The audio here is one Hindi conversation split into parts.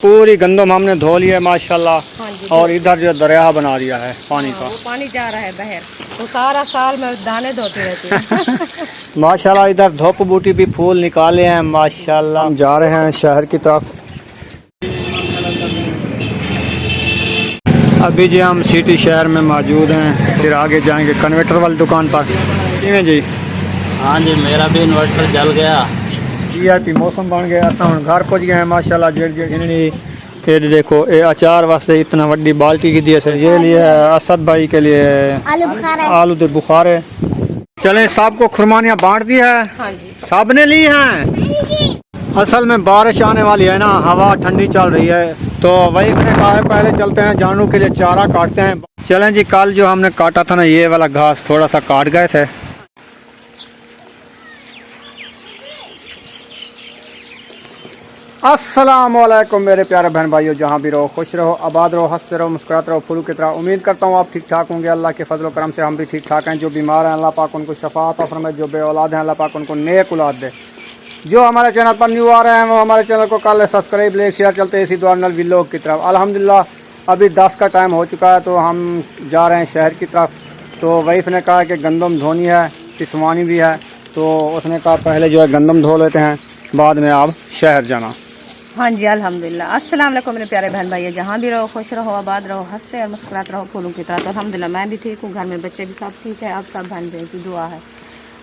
पूरी गंदम हमने धो लिया है माशाल्लाह। हाँ जी, और इधर जो दरिया बना दिया है पानी का। वो पानी जा रहा है बाहर, तो सारा साल मैं दाने धोती रहती हूँ। माशाल्लाह इधर धूप बूटी भी फूल निकाले हैं माशाल्लाह। हम जा रहे हैं शहर की तरफ। अभी जी हम सिटी शहर में मौजूद हैं, फिर आगे जाएंगे कन्वर्टर वाली दुकान पर। जी हाँ जी, मेरा भी इन्वर्टर जल गया। VIP मौसम बन गया, अस हम घर पहुँच गए हैं माशाल्लाह। ये देखो ये अचार वास्ते इतना बड़ी बाल्टी की दी है। ये लिए असद भाई के लिए आलू दे बुखारे। चलें सबको खुरमानियाँ बांट दी है। हाँ जी, सब ने ली हैं। असल में बारिश आने वाली है ना, हवा ठंडी चल रही है, तो वही मैंने कहा है पहले चलते हैं जानवरों के लिए चारा काटते हैं। चलें जी, कल जो हमने काटा था ना ये वाला घास थोड़ा सा काट गए थे। अस्सलाम वालेकुम मेरे प्यारे बहन भाइयों, जहाँ भी रहो खुश रहो, आबाद रहो, हंसते रहो, मुस्कुराते रहो, फूलों की तरह। उम्मीद करता हूँ आप ठीक ठाक होंगे। अल्लाह के फजल करम से हम भी ठीक ठाक हैं। जो बीमार हैं अल्लाह पाक उनको शफाअत फरमाए, जो बे औलाद हैं अल्लाह पाक उनको नेक औलाद दे। जो हमारे चैनल पर न्यू आ रहे हैं वो हमारे चैनल को कर ले सब्सक्राइब, लाइक शेयर। चलते हैं इसी द्वार नल विलोग की तरफ। अल्हम्दुलिल्लाह अभी 10 का टाइम हो चुका है, तो हम जा रहे हैं शहर की तरफ। तो वाइफ ने कहा कि गंदम धोनी है, पिसवानी भी है, तो उसने कहा पहले जो है गंदम धो लेते हैं, बाद में आप शहर जाना। हाँ जी, अल्हम्दुलिल्लाह। अस्सलाम वालेकुम मेरे प्यारे बहन भाई, जहाँ भी रहो खुश रहो, आबाद रहो, हंसते और मुस्कुराते रहो, फूलों की तरह। तो अल्हम्दुलिल्लाह मैं भी ठीक हूँ, घर में बच्चे भी सब ठीक है। आप सब बहन भाई की दुआ है।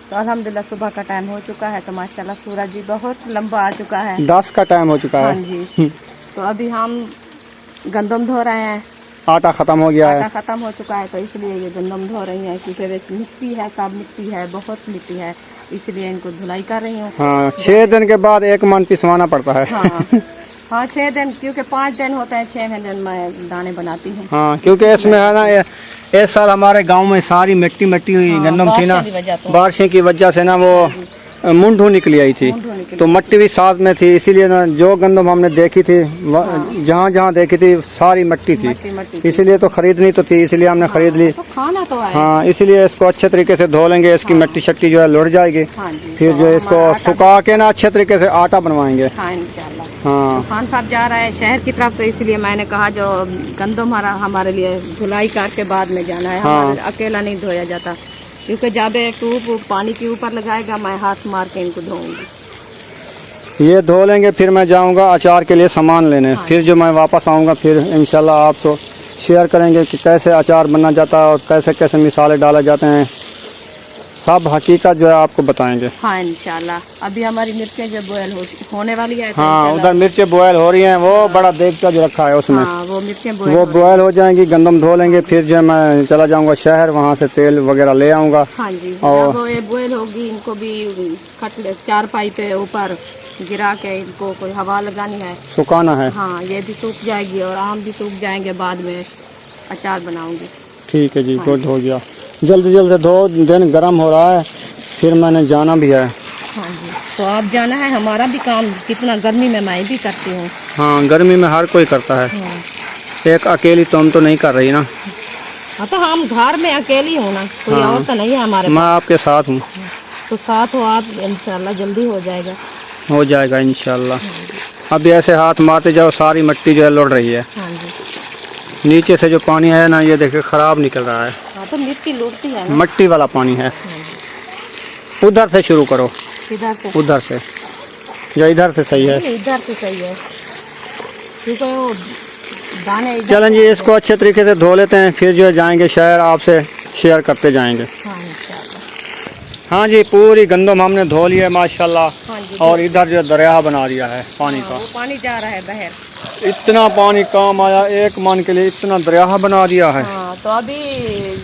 तो अल्हम्दुलिल्लाह सुबह का टाइम हो चुका है, तो माशाल्लाह सूरज भी बहुत लंबा आ चुका है। 10 का टाइम हो चुका हाँ है। जी, तो अभी हम गंदम धो रहे हैं। आटा ख़त्म हो गया है। आटा ख़त्म हो चुका है, तो इसलिए ये गंदम धो रही हैं, क्योंकि मिट्टी है, सब मिट्टी है, बहुत मिट्टी है, इसलिए इनको धुलाई कर रही हूँ। हाँ, 6 दिन के बाद 1 मन पिसवाना पड़ता है। हाँ हाँ, 6 दिन, क्योंकि 5 दिन होते हैं, 6वें दिन मैं दाने बनाती हूँ। हाँ, क्योंकि इसमें है ना इस साल हमारे गांव में सारी मिट्टी मिट्टी हुई गंदम थी ना, बारिशें की वजह से ना वो मुंडू निकली आई थी, तो मिट्टी भी साथ में थी। इसीलिए ना जो गंदम हमने देखी थी, जहाँ जहाँ देखी थी सारी मिट्टी थी, इसीलिए तो खरीदनी तो थी, इसलिए हमने खरीद ली। तो खाना तो है। हाँ, इसलिए इसको अच्छे तरीके से धो लेंगे, इसकी मिट्टी शक्ति जो है लुट जाएगी। फिर जो इसको सुखा के ना अच्छे तरीके से आटा बनवाएंगे। हाँ इंशाल्लाह। हाँ, खान साहब जा रहा है शहर की तरफ, तो इसलिए मैंने कहा जो गंदम हमारे लिए धुलाई करके बाद में जाना है। हाँ। हमारे अकेला नहीं धोया जाता, क्योंकि जब टूब पानी के ऊपर लगाएगा मैं हाथ मार के इनको धोऊंगी। ये धो लेंगे, फिर मैं जाऊंगा अचार के लिए सामान लेने। हाँ। फिर जो मैं वापस आऊंगा फिर इंशाल्लाह आपको शेयर करेंगे कि कैसे अचार बनना जाता है और कैसे कैसे मिसाले डाले जाते हैं, सब हकीकत जो है आपको बताएंगे। हाँ इंशाल्लाह। अभी हमारी मिर्चें जो बॉयल होने वाली है, तो हाँ, उधर मिर्चें बॉयल हो रही हैं, वो बड़ा देगचा जो रखा है उसमें। हाँ, वो मिर्चें वो बॉयल हो जाएंगी, गंदम धो लेंगे, फिर जो मैं चला जाऊंगा शहर, वहाँ से तेल वगैरह ले आऊंगा। हाँ जी, और जब ये बॉयल होगी इनको भी चारपाई पे ऊपर गिरा के इनको कोई हवा लगानी है, सुखाना है। हाँ, ये भी सूख जाएगी और आम भी सूख जाएंगे, बाद में अचार बनाऊंगी। ठीक है जी, गुड हो गया। जल्दी जल्दी 2 दिन गर्म हो रहा है, फिर मैंने जाना भी है। हाँ जी, तो आप जाना है, हमारा भी काम कितना गर्मी में मैं भी करती हूँ। हाँ, गर्मी में हर कोई करता है। हाँ। एक अकेली तुम तो नहीं कर रही ना। हाँ, तो हम घर में अकेली हूँ ना, कोई हाँ। और तो नहीं है हमारे मैं आपके साथ हूँ। तो साथ हो आप, इंशाल्लाह जल्दी हो जाएगा। हो जाएगा इंशाल्लाह। अभी ऐसे हाथ मारते जाओ, सारी मिट्टी जो है लौट रही है। हाँ जी, नीचे से जो पानी है ना, ये देखिए खराब निकल रहा है। हाँ, तो मिट्टी लौटती है ना। मिट्टी वाला पानी है। उधर से शुरू करो, इधर से, उधर से या इधर से सही है? इधर से सही है, क्योंकि वो दाने चलें जी, इसको अच्छे तरीके से धो लेते हैं, फिर जो है जाएंगे शहर, आपसे शेयर करते जाएंगे। हाँ इंशाल्लाह। हाँ जी, पूरी गंदम हमने धो ली है माशाल्लाह। हाँ जी, और इधर जो दरिया बना दिया है पानी का। वो पानी जा रहा है बाहर। इतना पानी काम आया, 1 मन के लिए इतना दरिया बना दिया है। हाँ, तो अभी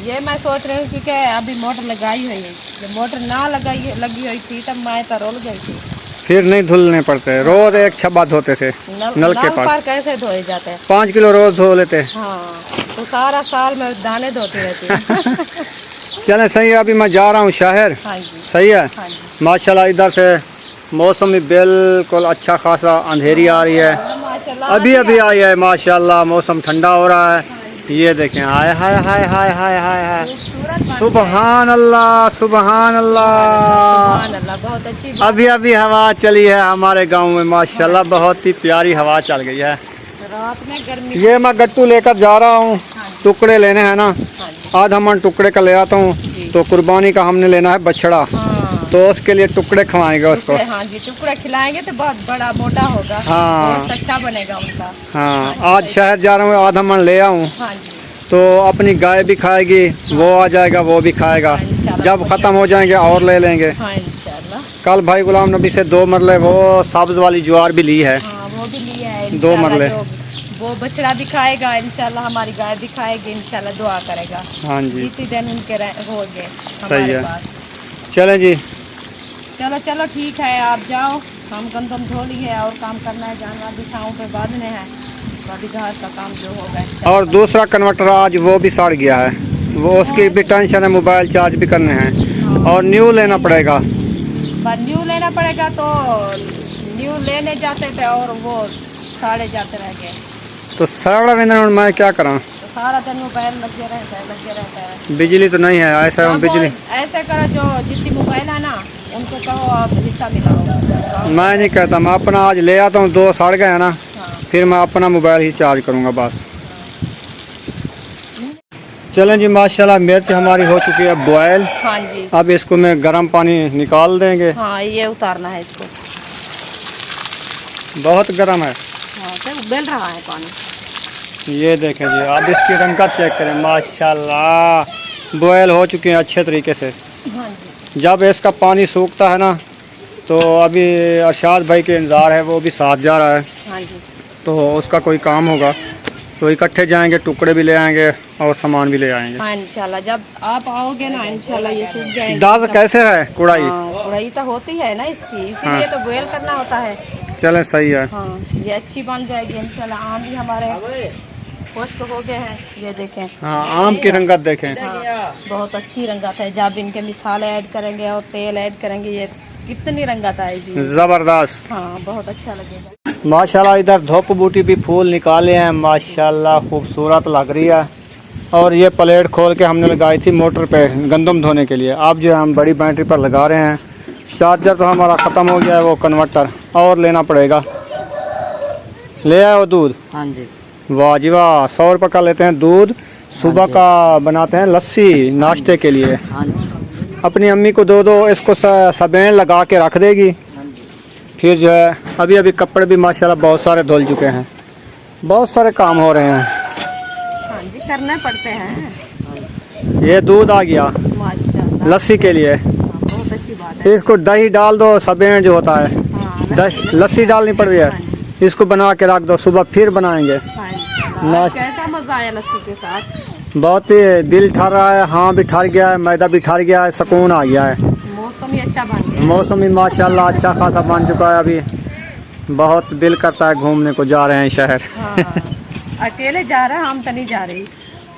ये मैं सोच रही हूँ, क्योंकि अभी मोटर लगाई हुई है, जब मोटर ना लगी हुई थी तब मैं तो रोल गई थी। फिर नहीं धुलने पड़ते, रोज 1 छब्बा धोते थे नल के पास। कैसे धोए जाते हैं? 5 किलो रोज धो लेते। हाँ, तो सारा साल मैं दाने धोती रहती हूँ। चलें सही है, अभी मैं जा रहा हूँ शहर। हाँ जी, सही है। हाँ जी, माशाल्लाह इधर से मौसम भी बिल्कुल अच्छा खासा, अंधेरी आ रही है, माशाल्लाह अभी अभी आई है माशाल्लाह। मौसम ठंडा हो रहा है, ये देखें, हाय हाय हाय हाय हाय हाय हाय, सुबहान अल्लाह सुबहान अल्लाह। बहुत अच्छी अभी अभी हवा चली है हमारे गांव में माशाल्लाह, बहुत ही प्यारी हवा चल गई है। रात में गर्मी। ये मैं गट्टू लेकर जा रहा हूँ, हाँ जी। टुकड़े लेने हैं ना, हाँ जी। आधा मन टुकड़े का ले आता हूँ। जी। तो कुर्बानी का हमने लेना है बछड़ा, हाँ। तो उसके लिए टुकड़े खवाएंगे उसको। टुकड़े, हाँ जी, टुकड़े खिलाएंगे तो बहुत बड़ा मोटा होगा। हाँ। बहुत अच्छा बनेगा उनका। हाँ, आज शहर जा रहा हूँ, आधा मन ले आऊँ हाँ जी। तो अपनी गाय भी खाएगी, वो आ जाएगा, वो भी खाएगा। हाँ, इंशाल्लाह। जब खत्म हो जाएंगे और ले लेंगे। हाँ इंशाल्लाह। कल भाई गुलाम नबी से 2 मरले वो सब्ज वाली ज्वार भी ली है। हाँ वो भी लिया है 2 इंशाल्लाह। मरले। वो बछड़ा भी खाएगा इंशाल्लाह, हमारी गाय भी खाएगी इंशाल्लाह, दुआ करेगा। हाँ जी, इसी दिन उनके हो गए सही हमारे है। पास। चलें जी। चलो चलो ठीक है, आप जाओ, हम गंदम धो लिए और काम करना है, जानवर भी छाँव पे बांधने हैं, अभी घर का काम जो होगा। और दूसरा कन्वर्टर आज वो भी सड़ गया है, वो उसकी भी टेंशन है, मोबाइल चार्ज भी करने हैं और न्यू लेना पड़ेगा। पर न्यू लेना पड़ेगा, तो न्यू लेने जाते थे और वो साड़े जाते रह गए, तो सड़ा विंदन मैं क्या करा, तो सारा दिन मोबाइल लगे रहता है। बिजली तो नहीं है ऐसा। हम बिजली ऐसे करो, जो जितनी मोबाइल है ना उनको कहो आप हिस्सा मिलाओ। मैं नहीं कहता, मैं अपना आज ले आता हूँ, 2 सड़ गए ना, हाँ। फिर मैं अपना मोबाइल ही चार्ज करूँगा बस। चलें जी, माशाल्लाह मिर्च हमारी हो चुकी है बॉयल। हाँ जी। अब इसको मैं गर्म पानी निकाल देंगे। हाँ ये उतारना है इसको। बहुत गर्म है। हाँ तो उबल रहा है पानी। ये देखें जी, अब इसकी रंगत चेक करें, माशाल्लाह बॉयल हो चुके हैं अच्छे तरीके से। हाँ जी। जब इसका पानी सूखता है ना, तो अभी अरशाद भाई के इंतज़ार है, वो भी साथ जा रहा है, हाँ जी। तो उसका कोई काम होगा तो इकट्ठे जाएंगे, टुकड़े भी ले आएंगे और सामान भी ले आएंगे। हाँ इंशाल्लाह, जब आप आओगे ना इंशाल्लाह ये सूख जाएंगे। दाग कैसे है कुड़ाई? हाँ, कुड़ाई तो होती है ना इसकी, इसीलिए तो बॉयल करना होता है। चले सही है। हाँ ये अच्छी बन जाएगी इंशाल्लाह। आम भी हमारे खुश्क हो गए हैं, ये देखें। हाँ, आम की रंगत देखें। हाँ, बहुत अच्छी रंगत है। जब इनके मिसाले ऐड करेंगे और तेल ऐड करेंगे, ये कितनी रंगत आएगी। जबरदस्त। हाँ बहुत अच्छा लगेगा। माशाल्लाह इधर धूप बूटी भी फूल निकाले हैं, माशाल्लाह खूबसूरत लग रही है। और ये प्लेट खोल के हमने लगाई थी मोटर पे गंदम धोने के लिए। अब जो है हम बड़ी बैटरी पर लगा रहे हैं। चार्जर तो हमारा ख़त्म हो गया है, वो कन्वर्टर और लेना पड़ेगा। ले आए वो दूध? हाँ जी। वाह जी वाह, 100 रुपये का लेते हैं दूध। सुबह का बनाते हैं लस्सी नाश्ते के लिए। हाँ जी। अपनी अम्मी को दो इसको सबेन लगा के रख देगी। फिर जो है अभी अभी कपड़े भी माशाल्लाह बहुत सारे धुल चुके हैं, बहुत सारे काम हो रहे हैं। हाँ जी, करने पड़ते हैं। ये दूध आ गया माशाल्लाह, लस्सी के लिए। बहुत अच्छी बात है। इसको दही डाल दो, सबेन जो होता है, हाँ, लस्सी डालनी पड़ रही है। इसको बना के रख दो, सुबह फिर बनाएंगे। हाँ, इंशाल्लाह। आज कैसा मजा आया लस्सी के साथ? बहुत ही दिल ठर रहा है, हाँ भी ठर गया है, मैदा भी ठर गया है, सुकून आ गया है। मौसम ही अच्छा बन गया। मौसम भी माशाल्लाह अच्छा खासा बन चुका है। अभी बहुत दिल करता है घूमने को, जा रहे हैं शहर। हाँ, अकेले जा रहे हैं, हम तो नहीं जा रही।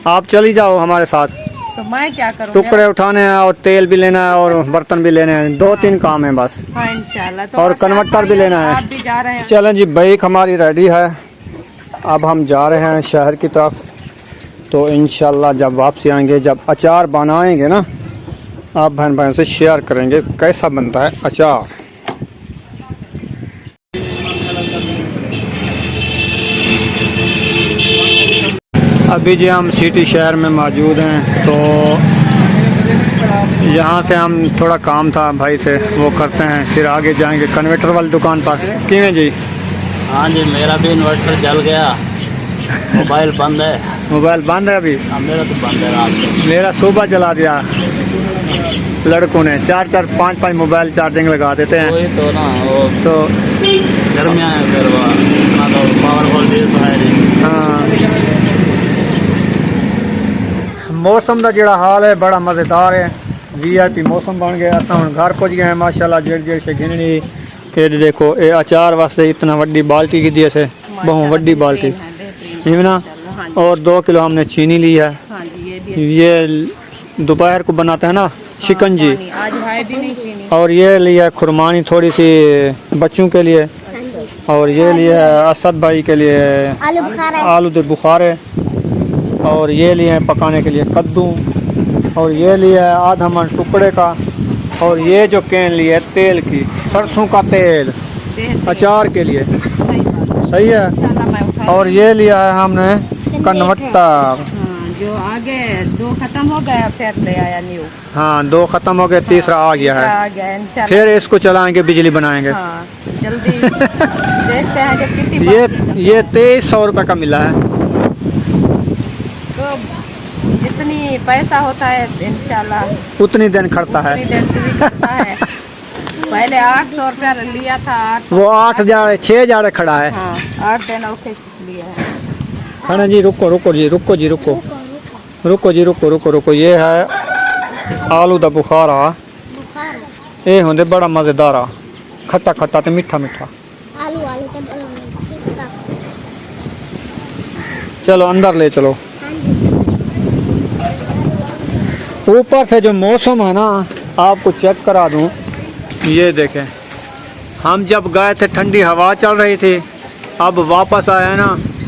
आप चली जाओ हमारे साथ। तो मैं क्या करूँ? टुकड़े उठाने हैं और तेल भी लेना है और बर्तन भी लेने हैं, 2-3 काम है बस। हाँ इंशाल्लाह। तो और कन्वर्टर भी लेना है। आप भी जा रहे हैं? चलें जी, बाइक हमारी रेडी है, अब हम जा रहे हैं शहर की तरफ। तो इंशाल्लाह जब वापसी आएंगे, जब अचार बनाएंगे ना, आप बहन भाइयों से शेयर करेंगे कैसा बनता है अचार। अभी जी हम सिटी शहर में मौजूद हैं, तो यहाँ से हम थोड़ा काम था भाई से, वो करते हैं, फिर आगे जाएंगे कन्वर्टर वाली दुकान पर। क्यों जी? हाँ जी, मेरा भी इन्वर्टर जल गया, मोबाइल बंद है। मोबाइल बंद है अभी? हाँ, मेरा तो बंद है रात को। मेरा सुबह जला दिया लड़कों ने, 4-4 5-5 मोबाइल चार्जिंग लगा देते हैं। वही तो ना, वो तो गर्मियाँ है, फिर वो इतना तो पावर वोल्टेज तो है नहीं। हाँ, मौसम का जोड़ा हाल है बड़ा मज़ेदार है। VIP मौसम बन गया। अस हम घर पहुँच गए हैं माशाल्लाह, जेड़ से गिननी। फिर देखो ये अचार वास्ते इतना वड्डी बाल्टी की दी से, बहुत वड्डी बाल्टी है ना। और 2 किलो हमने चीनी ली है। हाँ जी, ये दोपहर को बनाते हैं ना शिकंजी। आज है भी नहीं चीनी। और ये लिया खुरमानी थोड़ी सी बच्चों के लिए। और ये लिया असद भाई के लिए आलू दे बुखारे। और ये लिए हैं पकाने के लिए कद्दू। और ये लिया है आधा मन टुकड़े का। और ये जो कैन लिए तेल की, सरसों का तेल अचार के लिए। सही बात है। सही है। इंशाल्लाह मैं उठा और ये लिया है हमने कन्वर्टर। हाँ, जो आगे 2 खत्म हो गया फिर ले आया न्यू। हाँ 2 खत्म हो गए, तीसरा आ गया है। आ गया इंशाल्लाह। फिर इसको चलाएंगे, बिजली बनाएंगे। हाँ, जल्दी देखते हैं जब कितनी ये 2300 रुपये का मिला है। तो जितनी पैसा होता है इंशाल्लाह उतनी दिन खड़ता है। उतनी देर से भी करता है। पहले 800 रुपया लिया था। 800 वो 8,000 6,000 खड़ा है। हाँ 8 दिन ओके लिया है। खाना जी रुको रुको जी, रुको जी, रुको रुको जी, रुको रुको रुको। ये है आलू दा बुखारा। ये होंगे बड़ा मजेदार, खट्टा खट्टा ते मीठा मीठा। चलो अंदर ले चलो। ऊपर से जो मौसम है ना, आपको चेक करा दूं। ये देखें, हम जब गए थे ठंडी हवा चल रही थी, अब वापस आए हैं ना,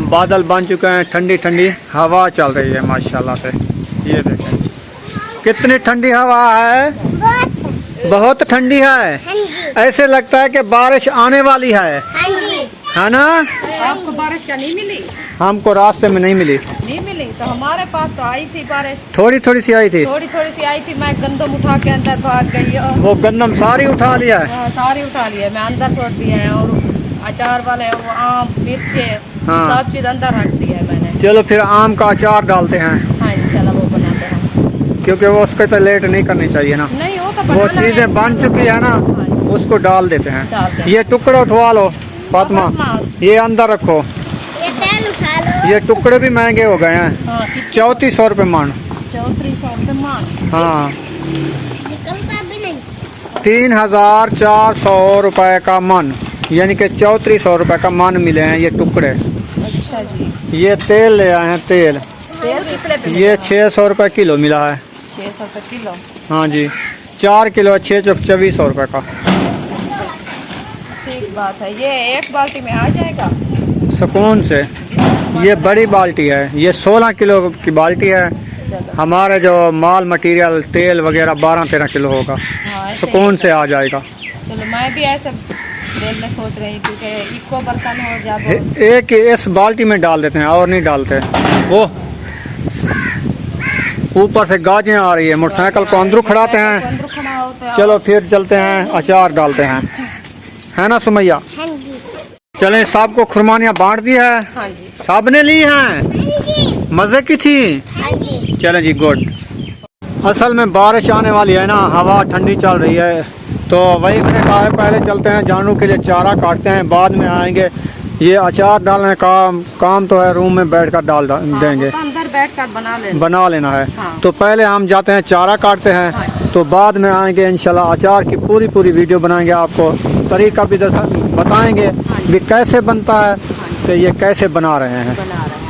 बादल बन चुके हैं, ठंडी ठंडी हवा चल रही है माशाल्लाह से। ये देखें कितनी ठंडी हवा है, बहुत ठंडी है। ऐसे लगता है कि बारिश आने वाली है ना। आपको बारिश का नहीं मिली? हमको रास्ते में नहीं मिली। नहीं मिली तो हमारे पास तो आई थी बारिश। थोड़ी थोड़ी सी आई थी। थोड़ी थोड़ी सी आई थी। मैं गंदम उठा के अंदर भाग गई। और वो गंदम सारी उठा लिया है। सारी उठा लिया, मैं अंदर छोड़ दिया है। और अचार वाले वो आम मिर्चे सब चीज अंदर रख दिया है मैंने। चलो फिर आम का अचार डालते हैं। हाँ इंशाल्लाह वो बनाते हैं, क्योंकि वो उसके तो लेट नहीं करनी चाहिए ना। नहीं वो तो वो बनाना है। चीजें बन चुकी है ना, उसको डाल देते हैं। डालते हैं। ये टुकड़े उठवा लो फातिमा, ये अंदर रखो। ये टुकड़े भी महंगे हो गए हैं। 3400 रुपये मान। 3400 रुपये मान। हाँ 3400 रुपये का मन, यानी कि 3400 रुपये का मन मिले हैं ये टुकड़े। अच्छा जी। ये तेल ले आए हैं, तेल तेल कितने पे? ये 600 रुपये किलो मिला है। 600 रुपये किलो। हाँ जी, 4 किलो 6 चौक 2400 रुपये का। ठीक बात है। ये एक बाल्टी में आ जाएगा सुकून से। ये बड़ी बाल्टी है, ये 16 किलो की बाल्टी है। चलो हमारे जो माल मटेरियल तेल वगैरह 12-13 किलो होगा। हाँ, ऐसे सुकून ही। से आ जाएगा। चलो मैं भी ऐसे तेल में सोच रही हूँ, क्योंकि इको बर्तन हो जाए। एक इस बाल्टी में डाल देते हैं और नहीं डालते। वो ऊपर से गाजें आ रही है, मोटरसाइकिल को अंदर खड़ाते हैं। चलो फिर चलते हैं, अचार डालते हैं, है ना सुमैया? चलें, सबको खुरमानियाँ बांट दी है। हाँ जी। सबने ली हैं, मजे की थी। चलें जी, गुड। असल में बारिश आने वाली है ना, हवा ठंडी चल रही है, तो वही मैंने कहा है पहले चलते हैं, जानवरों के लिए चारा काटते हैं, बाद में आएंगे। ये अचार डालने का काम तो है, रूम में बैठकर डाल देंगे। तो अंदर बैठकर बना लेना है। हाँ। तो पहले हम जाते हैं, चारा काटते हैं। हाँ। तो बाद में आएंगे इंशाल्लाह, अचार की पूरी वीडियो बनाएंगे, आपको तरीका भी बताएंगे हाँ। भी कैसे बनता है, तो ये कैसे बना रहे हैं।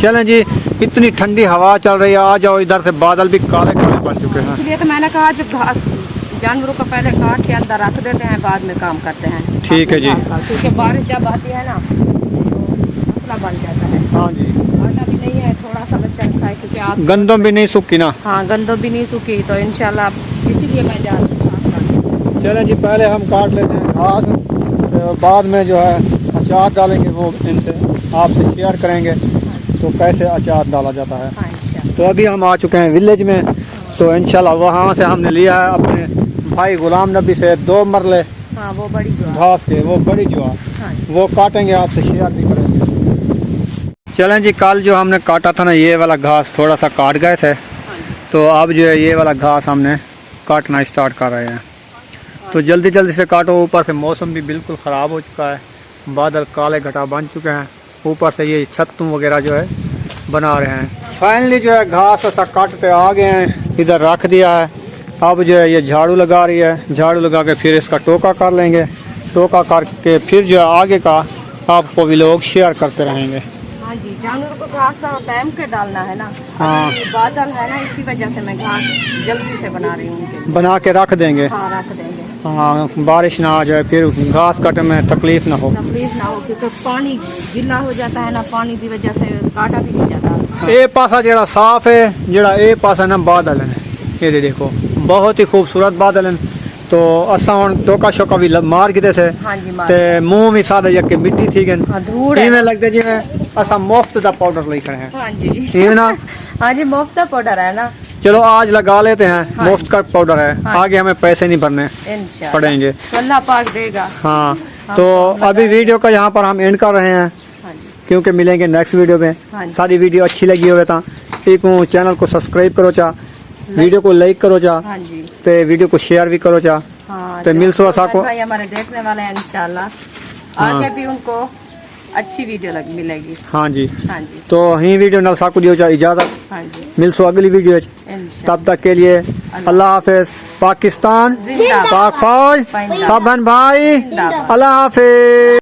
चलें जी, इतनी ठंडी हवा चल रही है। आ जाओ इधर से, बादल भी काले काले बन चुके हैं। इसलिए तो मैंने कहा जब जानवरों को पहले काट के अंदर रख देते हैं, बाद में काम करते हैं। ठीक है जी। क्योंकि बारिश जब आती है ना तो मसला बन जाता है। हाँ जी, आटा भी नहीं है, थोड़ा सा बच्चा रखा है, क्योंकि आप गंदम भी नहीं सूखी ना। हाँ गंदम भी नहीं सूखी, तो इंशाल्लाह इसीलिए मैं जा रही हूँ। चलें जी, पहले हम काट लेते हैं घास, तो बाद में जो है अचार डालेंगे, वो इनसे आपसे शेयर करेंगे तो कैसे अचार डाला जाता है। हाँ इंशाल्लाह। तो अभी हम आ चुके हैं विलेज में, तो इंशाल्लाह वहाँ से हमने लिया है अपने भाई गुलाम नबी से 2 मरले हाँ वो बड़ी जो घास के, वो बड़ी ज्वार, हाँ वो काटेंगे, आपसे शेयर भी करेंगे। चलें जी, कल जो हमने काटा था ना ये वाला घास, थोड़ा सा काट गए थे, तो अब जो है ये वाला घास हमने काटना स्टार्ट कर रहे हैं। तो जल्दी जल्दी से काटो। ऊपर से मौसम भी बिल्कुल ख़राब हो चुका है, बादल काले घटा बन चुके हैं, ऊपर से ये छत्तू वगैरह जो है बना रहे हैं। फाइनली जो है घास ऐसा काटते आ गए हैं, इधर रख दिया है। अब जो है ये झाड़ू लगा रही है, झाड़ू लगा के फिर इसका टोका कर लेंगे, टोका करके फिर जो है आगे का आपको भी लोग शेयर करते रहेंगे। हाँ जी, जानवरों को घास तो टाइम के डालना है ना। हाँ। अभी बादल है ना, इसी वजह से मैं घास जल्दी से बना रही हूँ उनके लिए। बना के रख देंगे। हाँ रख देंगे। हाँ, बारिश ना आ जाए, फिर घास काटने में तकलीफ ना हो। तकलीफ ना हो, क्योंकि पानी गिला हो जाता है ना, पानी की वजह से काटा भी नहीं जाता। ये पासा जरा साफ है, जरा ये पासा ना बादल है, ये देखो बहुत ही खूबसूरत बादल हैं। तो असा हुण टोका शोका भी मार किते से हाँ जी मार। ते मुंह भी सारे यके मिट्टी थी गन। हाँ धूड़ है। इवें लगदे जिवें असा मुफ्त दा पाउडर लेकर हैं हाँ जी ठीक है ना। हाँ जी मुफ्त पाउडर है ना। चलो आज लगा लेते हैं, हाँ मुफ्त का पाउडर है, हाँ आगे हमें पैसे नहीं भरने इंशाल्लाह पड़ेंगे। तो अल्लाह पाक देगा। हाँ हम तो लगाएंगे। अभी वीडियो का यहाँ पर हम एंड कर रहे हैं हाँ जी क्योंकि मिलेंगे नेक्स्ट वीडियो में। हाँ जी। सारी वीडियो अच्छी लगी होवे तो ठीक हूँ चैनल को सब्सक्राइब करो चा, वीडियो को लाइक करो चा, हाँ जी ते वीडियो को शेयर भी करो चा। हाँ तो जो मिल सो असा को भाई हमारे देखने वाले हैं इंशाल्लाह हाँ। आगे भी उनको अच्छी वीडियो मिलेगी। हाँ जी हाँ जी तो ही वीडियो नल साकू दियो चा इजाजत, हाँ जी मिल सो अगली वीडियो इंशाल्लाह। तब तक के लिए अल्लाह हाफिज। पाकिस्तान जिंदाबाद। पाक फौज जिंदाबाद। सब बहन भाई जिंदाबाद। अल्लाह हाफिज।